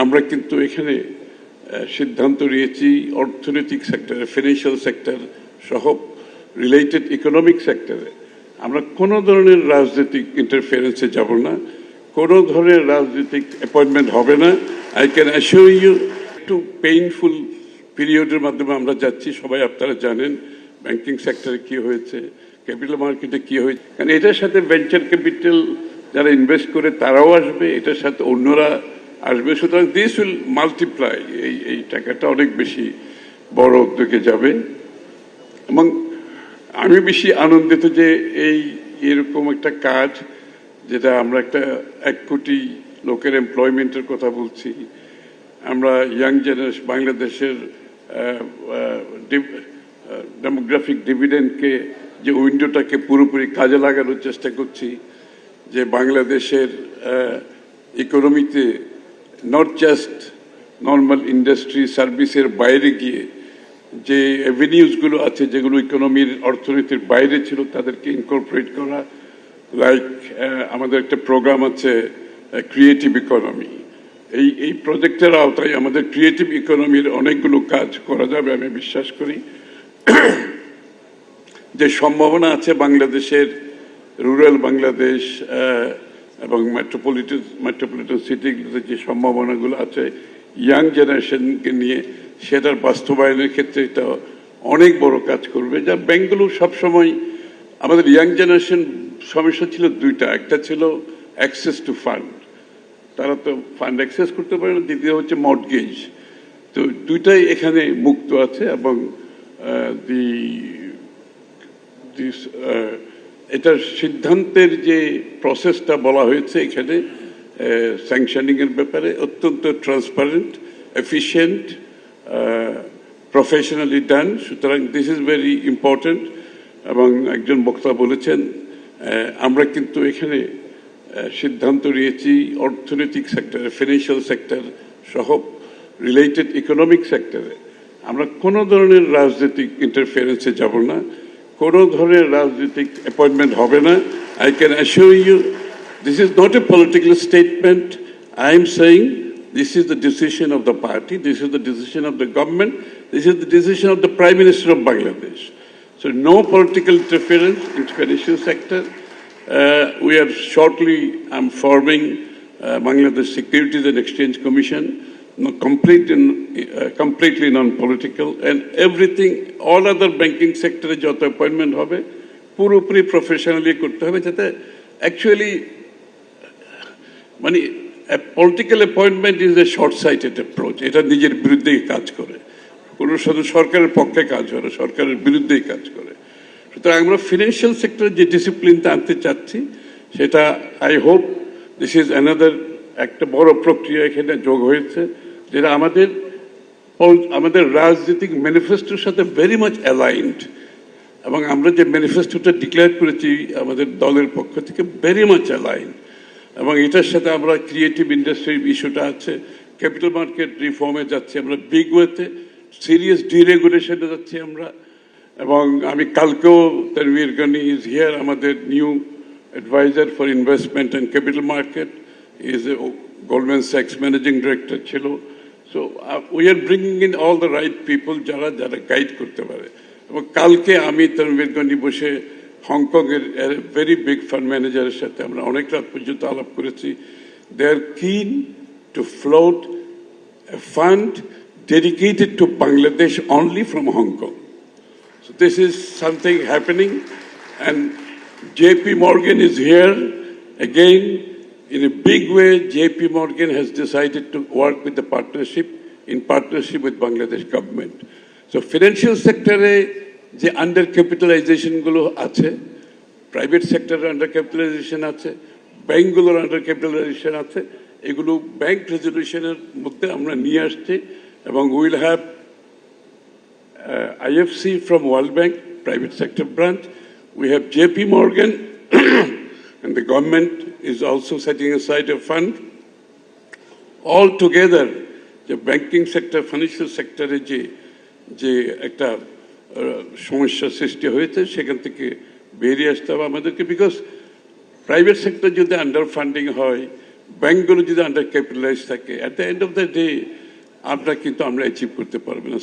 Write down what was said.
আমরা কিন্তু এখানে সিদ্ধান্ত নিয়েছি অর্থনৈতিক সেক্টরে, ফিনান্সিয়াল সেক্টর সহ রিলেটেড ইকোনমিক সেক্টরে আমরা কোনো ধরনের রাজনৈতিক ইন্টারফারেন্সে যাব না, কোনো ধরনের রাজনৈতিক অ্যাপয়েন্টমেন্ট হবে না। আই ক্যান অ্যাসিওর ইউ, একটু পেইনফুল পিরিয়ডের মাধ্যমে আমরা যাচ্ছি, সবাই আপনারা জানেন ব্যাংকিং সেক্টরে কি হয়েছে, ক্যাপিটাল মার্কেটে কি হয়েছে, কারণ এটার সাথে ভেঞ্চার ক্যাপিটাল যারা ইনভেস্ট করে তারাও আসবে, এটার সাথে অন্যরা আসবে, সুতরাং দিস উইল মাল্টিপ্লাই, এই টাকাটা অনেক বেশি বড় উদ্যোগে যাবে। এবং আমি বেশি আনন্দিত যে এরকম একটা কাজ, যেটা আমরা একটা 1 কোটি লোকের এমপ্লয়মেন্টের কথা বলছি, আমরা ইয়াং জেনারেশন বাংলাদেশের ডেমোগ্রাফিক ডিভিডেন্ডকে যে উইন্ডোটাকে পুরোপুরি কাজে লাগানোর চেষ্টা করছি, যে বাংলাদেশের ইকোনমিতে নট জাস্ট নর্মাল ইন্ডাস্ট্রি সার্ভিসের বাইরে গিয়ে যে অ্যাভিনিউজগুলো আছে যেগুলো ইকোনমির অর্থনীতির বাইরে ছিল তাদেরকে ইনকর্পোরেট করা, লাইক আমাদের একটা প্রোগ্রাম আছে ক্রিয়েটিভ ইকোনমি। এই প্রজেক্টের আওতায় আমাদের ক্রিয়েটিভ ইকোনমির অনেকগুলো কাজ করা যাবে। আমি বিশ্বাস করি যে সম্ভাবনা আছে বাংলাদেশের রুরাল বাংলাদেশ এবং মেট্রোপলিটন সিটিগুলোতে যে সম্ভাবনাগুলো আছে ইয়াং জেনারেশনকে নিয়ে, সেটার বাস্তবায়নের ক্ষেত্রে এটা অনেক বড় কাজ করবে। যা ব্যাংকগুলো সবসময় আমাদের ইয়াং জেনারেশন সমস্যা ছিল দুইটা, একটা ছিল অ্যাক্সেস টু ফান্ড, তারা তো ফান্ড অ্যাক্সেস করতে পারে না, দ্বিতীয় হচ্ছে মর্টগেজ। তো দুইটাই এখানে মুক্ত আছে এবং এটার সিদ্ধান্তের যে প্রসেসটা বলা হয়েছে এখানে স্যাংশনিংয়ের ব্যাপারে অত্যন্ত ট্রান্সপারেন্ট, এফিশিয়েন্ট, প্রফেশনালি ডান। সুতরাং দিস ইজ ভেরি ইম্পর্টেন্ট। এবং একজন বক্তা বলেছেন আমরা কিন্তু এখানে সিদ্ধান্ত নিয়েছি অর্থনৈতিক সেক্টরে, ফিনান্সিয়াল সেক্টর সহ রিলেটেড ইকোনমিক সেক্টরে আমরা কোনো ধরনের রাজনৈতিক ইন্টারফারেন্সে যাব না, কোনো ধরনের রাজনৈতিক অ্যাপয়েন্টমেন্ট হবে না। I can assure you, this is not a political statement. I am saying this is the decision of the party, this is the decision of the government, this is the decision of the Prime Minister of Bangladesh. So no political interference in the financial sector. We are shortly forming Bangladesh Securities and Exchange Commission, completely non-political, and everything, all other banking sector যত appointment হবে পুরোপুরি professionally করতে হবে, যাতে actually মানে political appointment is a short-cited approach, এটা নিজের বিরুদ্ধেই কাজ করে, কোনো শুধু সরকারের পক্ষে কাজ করে না, সরকারের বিরুদ্ধেই কাজ করে। সুতরাং আমরা ফিনান্সিয়াল সেক্টরে যে ডিসিপ্লিনটা আনতে চাচ্ছি সেটা I hope this is another একটা বড় প্রক্রিয়া এখানে যোগ হয়েছে, যেটা আমাদের রাজনৈতিক ম্যানিফেস্টোর সাথে ভেরি মাচ অ্যালাইনড। এবং আমরা যে ম্যানিফেস্টোটা ডিক্লেয়ার করেছি আমাদের দলের পক্ষ থেকে ভেরি মাচ অ্যালাইন। এবং এটার সাথে আমরা ক্রিয়েটিভ ইন্ডাস্ট্রির ইস্যুটা আছে, ক্যাপিটাল মার্কেট রিফর্মে যাচ্ছি আমরা বিগ ওয়েতে, সিরিয়াস ডিরেগুলেশনে যাচ্ছি আমরা। এবং আমি কালকেও তানভীর গনি ইজ হিয়ার, আমাদের new adviser for investment and capital market, is a Goldman স্যাক্স ম্যানেজিং ডিরেক্টর ছিল। So we are bringing in all the right people, যারা গাইড করতে পারে। এবং কালকে আমি তানভীর গনি বসে হংকংয়ের ভেরি বিগ ফান্ড ম্যানেজারের সাথে আমরা অনেক রাত পর্যন্ত আলাপ করেছি। They are keen to float a fund dedicated to Bangladesh only from Hong Kong. So this is something happening, and JP Morgan is here again in a big way. JP Morgan has decided to work with the partnership with Bangladesh government. So financial sector যে under ক্যাপিটালাইজেশনগুলো আছে, private সেক্টরের under capitalisation আছে, ব্যাংকগুলোর under capitalisation আছে, এগুলো bank রেজলিউশনের মধ্যে আমরা নিয়ে আসছি। এবং will have IFC from World Bank, private sector branch. We have JP Morgan and the government is also setting aside a fund. All together, the banking sector, financial sector যে একটা সমস্যা সৃষ্টি হয়েছে সেখান থেকে বেরিয়ে আসতে হবে আমাদেরকে। বিকজ প্রাইভেট সেক্টর যদি আন্ডার ফান্ডিং হয়, ব্যাংকগুলো যদি আন্ডার ক্যাপিটালাইজ থাকে, at the end of the day আমরা অ্যাচিভ করতে পারবো না।